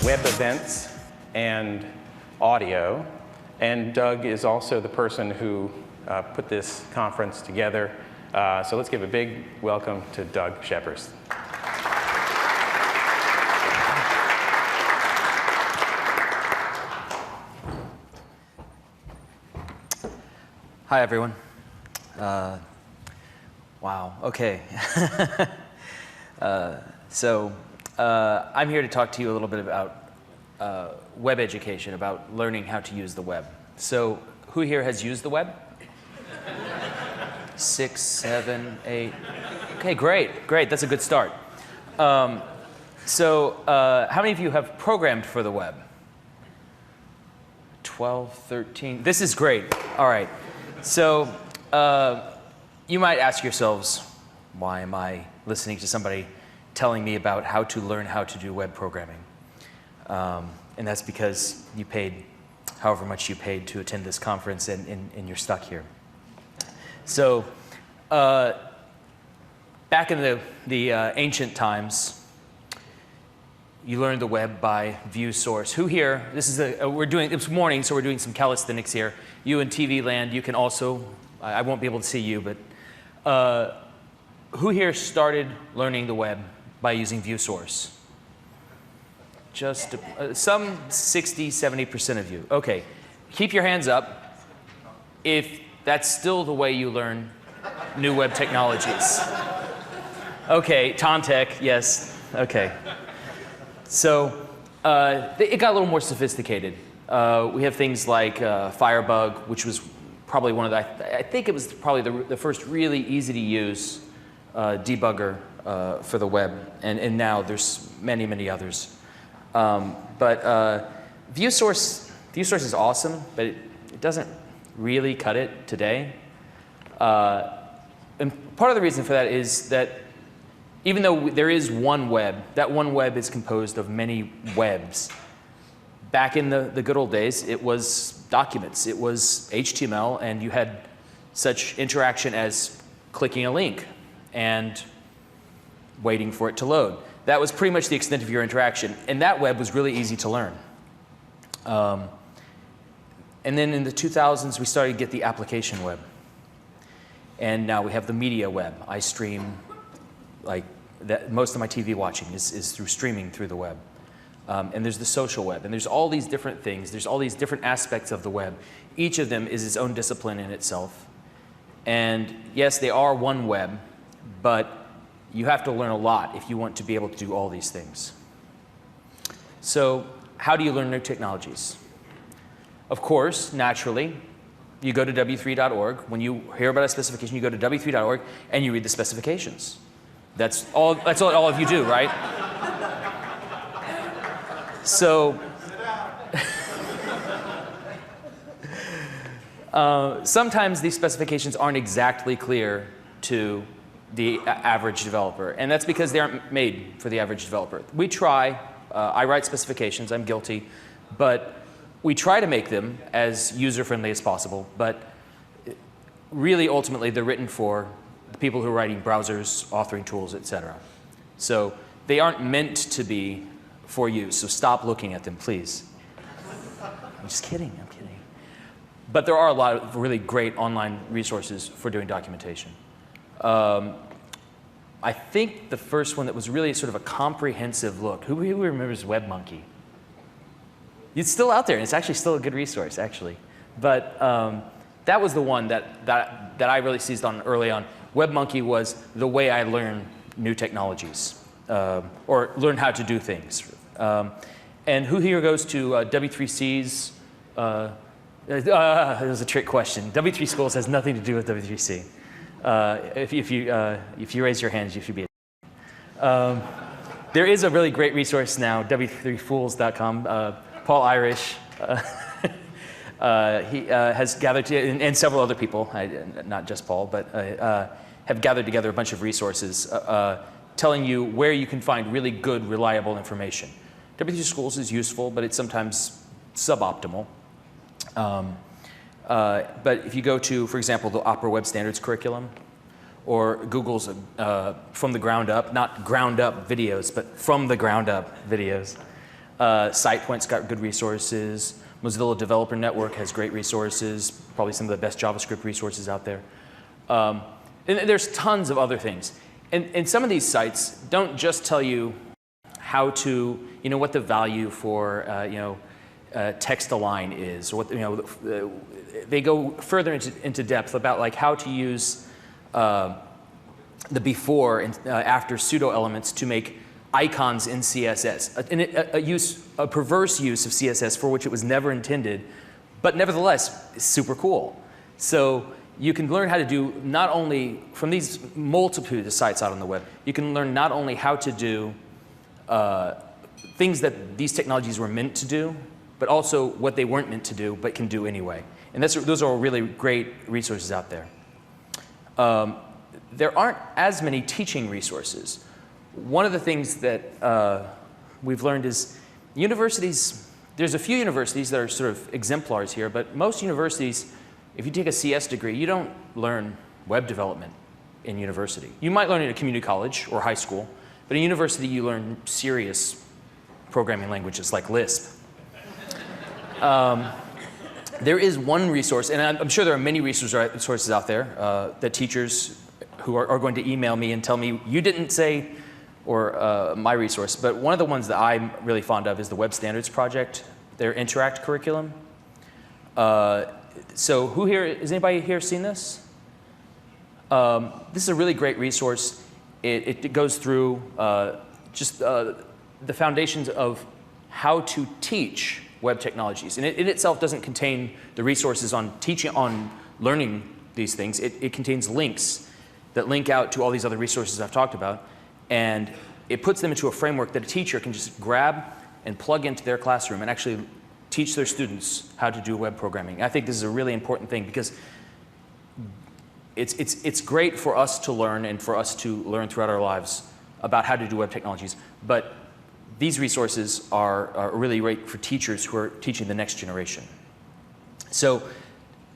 web events and audio. And Doug is also the person who put this conference together. So let's give a big welcome to Doug Schepers. Hi, everyone. Wow, OK. I'm here to talk to you a little bit about web education, about learning how to use the web. So who here has used the web? 6, 7, 8. OK, great. That's a good start. How many of you have programmed for the web? 12, 13. This is great. All right. So you might ask yourselves, why am I listening to somebody telling me about how to learn how to do web programming? And that's because you paid however much you paid to attend this conference, and you're stuck here. So back in the ancient times, you learned the web by view source. Who here, it's morning, so we're doing some calisthenics here. You in TV land, you can also, I won't be able to see you, but who here started learning the web by using view source? Just some 60, 70% of you. OK, keep your hands up if that's still the way you learn new web technologies. OK, Tomtech, yes. OK. So it got a little more sophisticated. We have things like Firebug, which was probably one of the, I think it was probably the first really easy to use debugger for the web. And now there's many, many others. View source is awesome, but it doesn't really cut it today. And part of the reason for that is that even though there is one web, that one web is composed of many webs. Back in the good old days, it was documents. It was HTML, and you had such interaction as clicking a link and waiting for it to load. That was pretty much the extent of your interaction. And that web was really easy to learn. And then in the 2000s, we started to get the application web. And now we have the media web. I stream, most of my TV watching is through streaming through the web. And there's the social web. And there's all these different things. There's all these different aspects of the web. Each of them is its own discipline in itself. And yes, they are one web, but you have to learn a lot if you want to be able to do all these things. So how do you learn new technologies? Of course, naturally, you go to W3.org. When you hear about a specification, you go to W3.org and you read the specifications. That's all of you do, right? So sometimes these specifications aren't exactly clear to the average developer. And that's because they aren't made for the average developer. We try. I write specifications. I'm guilty. But we try to make them as user-friendly as possible. But really, ultimately, they're written for the people who are writing browsers, authoring tools, et cetera. So they aren't meant to be for you. So stop looking at them, please. I'm just kidding. I'm kidding. But there are a lot of really great online resources for doing documentation. I think the first one that was really sort of a comprehensive look, who remembers WebMonkey? It's still out there, and it's actually still a good resource, actually. But that was the one that I really seized on early on. WebMonkey was the way I learned new technologies, or learn how to do things. And who here goes to W3C's? It was a trick question. W3 Schools has nothing to do with W3C. If you raise your hands, you should be. There is a really great resource now, W3Fools.com. Paul Irish, he has gathered, and several other people, not just Paul, but have gathered together a bunch of resources telling you where you can find really good, reliable information. W3 Schools is useful, but it's sometimes suboptimal. But if you go to, for example, the Opera Web Standards curriculum, or Google's from the ground up, not ground up videos, but from the ground up videos, SitePoint's got good resources. Mozilla Developer Network has great resources, probably some of the best JavaScript resources out there. And there's tons of other things. And some of these sites don't just tell you how to, what the value for, text align is, or what, they go further into depth about like how to use the before and after pseudo elements to make icons in CSS, a perverse use of CSS for which it was never intended, but nevertheless super cool. So you can learn how to do not only from these multitude of sites out on the web, you can learn not only how to do things that these technologies were meant to do, but also what they weren't meant to do but can do anyway. And those are really great resources out there. There aren't as many teaching resources. One of the things that we've learned is universities, there's a few universities that are sort of exemplars here, but most universities, if you take a CS degree, you don't learn web development in university. You might learn it at a community college or high school, but in university you learn serious programming languages like Lisp. There is one resource, and I'm sure there are many resources out there that teachers who are going to email me and tell me, you didn't say, or my resource, but one of the ones that I'm really fond of is the Web Standards Project, their Interact curriculum. So who here, has anybody here seen this? This is a really great resource. It goes through just the foundations of how to teach web technologies. And it itself doesn't contain the resources on teaching, on learning these things. It contains links that link out to all these other resources I've talked about. And it puts them into a framework that a teacher can just grab and plug into their classroom and actually teach their students how to do web programming. I think this is a really important thing because it's great for us to learn and for us to learn throughout our lives about how to do web technologies. But these resources are really great for teachers who are teaching the next generation. So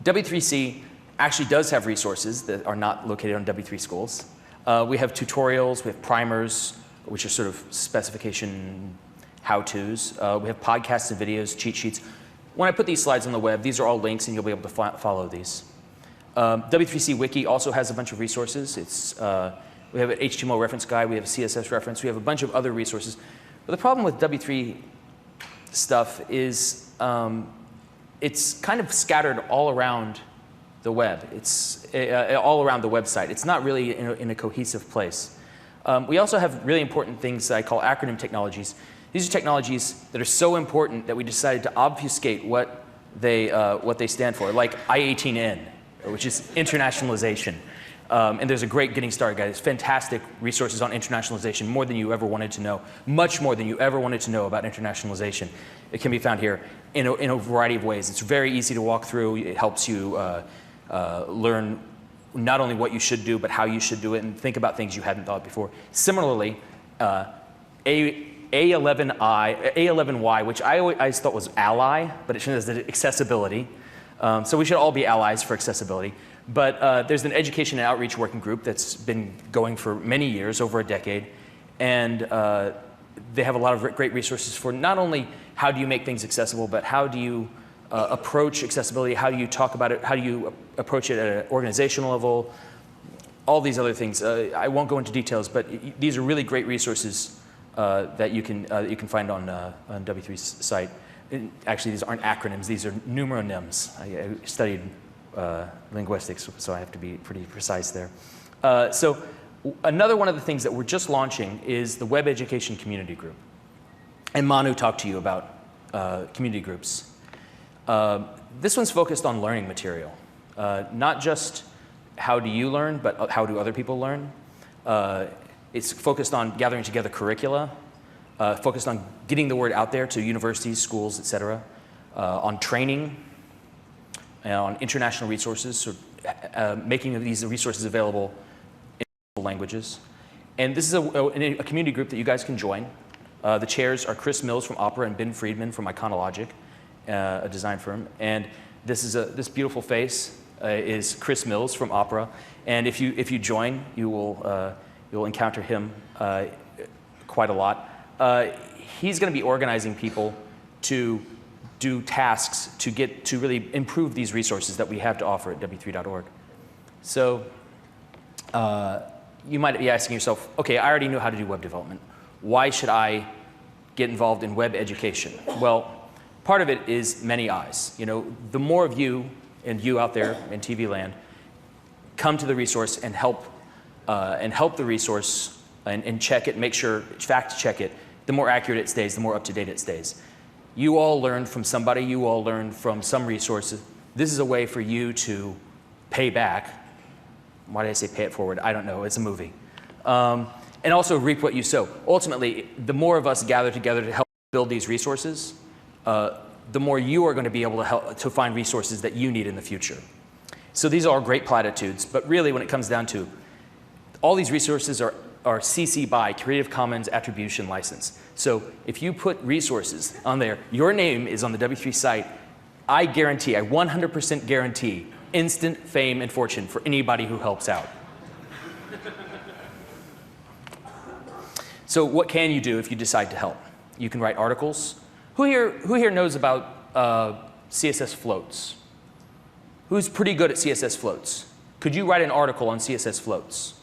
W3C actually does have resources that are not located on W3 schools. We have tutorials, we have primers, which are sort of specification how-tos. We have podcasts and videos, cheat sheets. When I put these slides on the web, these are all links and you'll be able to follow these. W3C Wiki also has a bunch of resources. We have an HTML reference guide, we have a CSS reference, we have a bunch of other resources. But the problem with W3 stuff is it's kind of scattered all around the web. It's all around the website. It's not really in a cohesive place. We also have really important things that I call acronym technologies. These are technologies that are so important that we decided to obfuscate what they stand for, like I-18N, which is internationalization. And there's a great getting started guide. It's fantastic resources on internationalization, more than you ever wanted to know, much more than you ever wanted to know about internationalization. It can be found here in a variety of ways. It's very easy to walk through. It helps you learn not only what you should do, but how you should do it, and think about things you hadn't thought before. Similarly, A11Y, which I always thought was ally, but it shows that accessibility. So we should all be allies for accessibility. But there's an education and outreach working group that's been going for many years, over a decade. And they have a lot of great resources for not only how do you make things accessible, but how do you approach accessibility, how do you talk about it, how do you approach it at an organizational level, all these other things. I won't go into details, but these are really great resources that you can find on W3's site. And actually, these aren't acronyms, these are numeronyms. I studied linguistics, so I have to be pretty precise there. So another one of the things that we're just launching is the Web Education Community Group. And Manu talked to you about community groups. This one's focused on learning material, not just how do you learn, but how do other people learn. It's focused on gathering together curricula, focused on getting the word out there to universities, schools, et cetera, on training, on international resources, so making these resources available in multiple languages. And this is a community group that you guys can join. The chairs are Chris Mills from Opera and Ben Friedman from Iconologic, a design firm. And this is this beautiful face is Chris Mills from Opera. And if you join, you'll encounter him quite a lot. he's going to be organizing people to do tasks to really improve these resources that we have to offer at W3.org. So you might be asking yourself, okay, I already know how to do web development. Why should I get involved in web education? Well, part of it is many eyes. You know, the more of you and you out there in TV land come to the resource and help the resource and check it, make sure, fact check it, the more accurate it stays, the more up to date it stays. You all learned from somebody, you all learned from some resources. This is a way for you to pay back. Why did I say pay it forward? I don't know, it's a movie. And also reap what you sow. Ultimately, the more of us gather together to help build these resources, the more you are going to be able to help to find resources that you need in the future. So these are all great platitudes, but really when it comes down to, all these resources are CC BY, Creative Commons Attribution License. So if you put resources on there, your name is on the W3 site, I guarantee, I 100% guarantee instant fame and fortune for anybody who helps out. So what can you do if you decide to help? You can write articles. Who here knows about CSS floats? Who's pretty good at CSS floats? Could you write an article on CSS floats?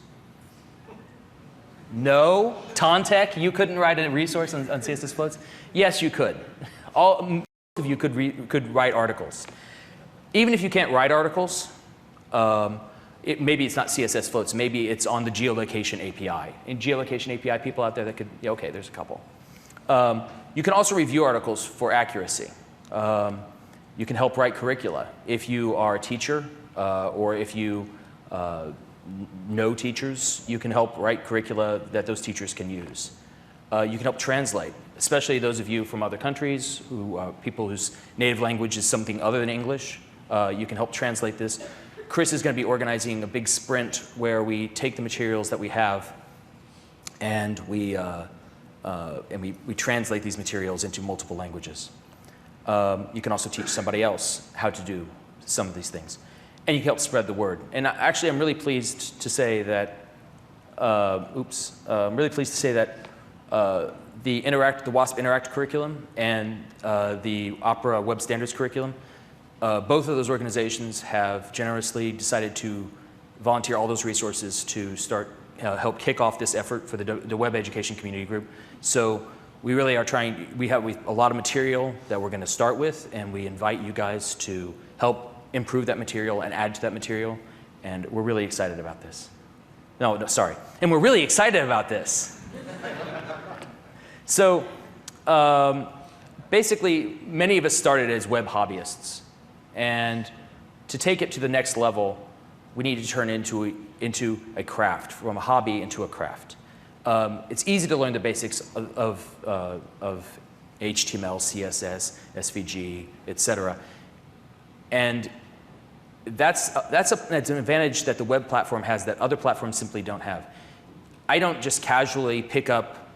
No? Tontech, you couldn't write a resource on CSS floats? Yes, you could. Most of you could write articles. Even if you can't write articles, maybe it's not CSS floats, maybe it's on the geolocation API. And geolocation API people out there that could, yeah, okay, there's a couple. You can also review articles for accuracy. You can help write curricula. If you are a teacher or if you know teachers, you can help write curricula that those teachers can use. You can help translate, especially those of you from other countries, people whose native language is something other than English. You can help translate this. Chris is going to be organizing a big sprint where we take the materials that we have and we translate these materials into multiple languages. You can also teach somebody else how to do some of these things. And you can help spread the word. And actually, I'm really pleased to say that, I'm really pleased to say that the WaSP Interact curriculum and the Opera Web Standards curriculum, both of those organizations have generously decided to volunteer all those resources to start help kick off this effort for the web education community group. So we really are trying, we have a lot of material that we're going to start with, and we invite you guys to help improve that material and add to that material, and we're really excited about this. No, sorry. And we're really excited about this. So basically, many of us started as web hobbyists, and to take it to the next level, we need to turn into a craft, from a hobby into a craft. It's easy to learn the basics of HTML, CSS, SVG, etc. And that's an advantage that the web platform has that other platforms simply don't have. I don't just casually pick up,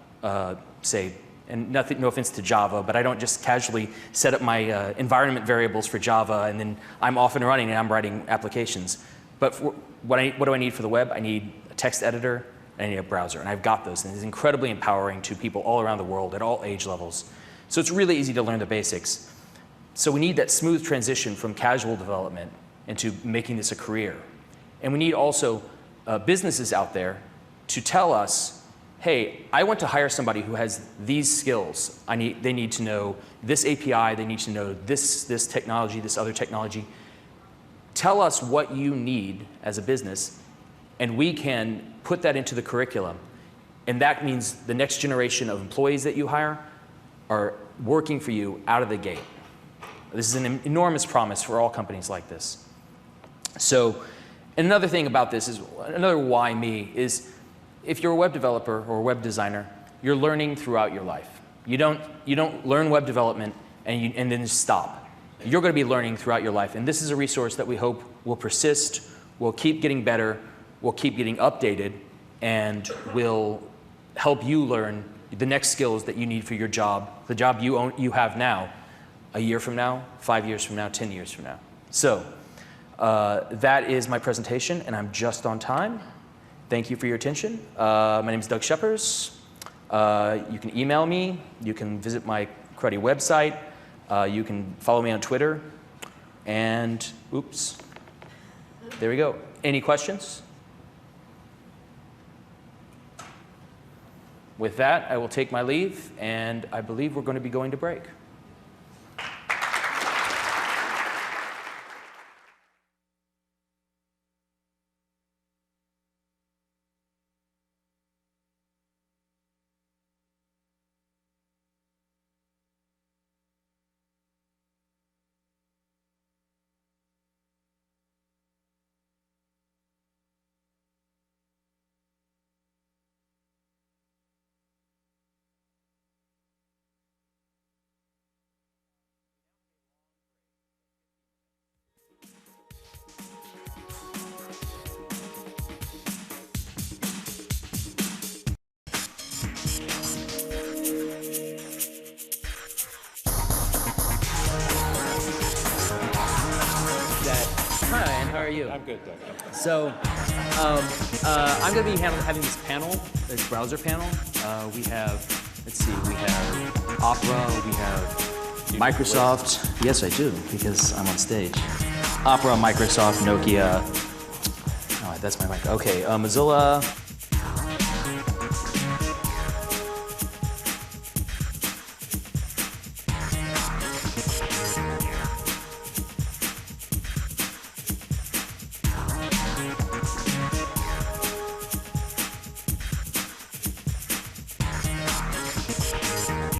say, and no offense to Java, but I don't just casually set up my environment variables for Java and then I'm off and running and I'm writing applications. But what do I need for the web? I need a text editor and I need a browser, and I've got those. And it's incredibly empowering to people all around the world at all age levels. So it's really easy to learn the basics. So we need that smooth transition from casual development into making this a career. And we need also businesses out there to tell us, hey, I want to hire somebody who has these skills. They need to know this API, they need to know this technology, this other technology. Tell us what you need as a business, and we can put that into the curriculum. And that means the next generation of employees that you hire are working for you out of the gate. This is an enormous promise for all companies like this. So, and another thing about this is, another why me is, if you're a web developer or a web designer, you're learning throughout your life. You don't learn web development and then stop. You're going to be learning throughout your life. And this is a resource that we hope will persist, will keep getting better, will keep getting updated, and will help you learn the next skills that you need for your job, the job you have now, a year from now, 5 years from now, 10 years from now. So that is my presentation, and I'm just on time. Thank you for your attention. My name is Doug Schepers. You can email me. You can visit my cruddy website. You can follow me on Twitter. And, oops, there we go. Any questions? With that, I will take my leave, and I believe we're going to be going to break. Hi, and how are you? I'm good, Doug. So, I'm going to be having this panel, this browser panel. We have, let's see, we have Opera, we have Microsoft. Yes, I do, because I'm on stage. Opera, Microsoft, Nokia. Oh, that's my mic. Okay, Mozilla.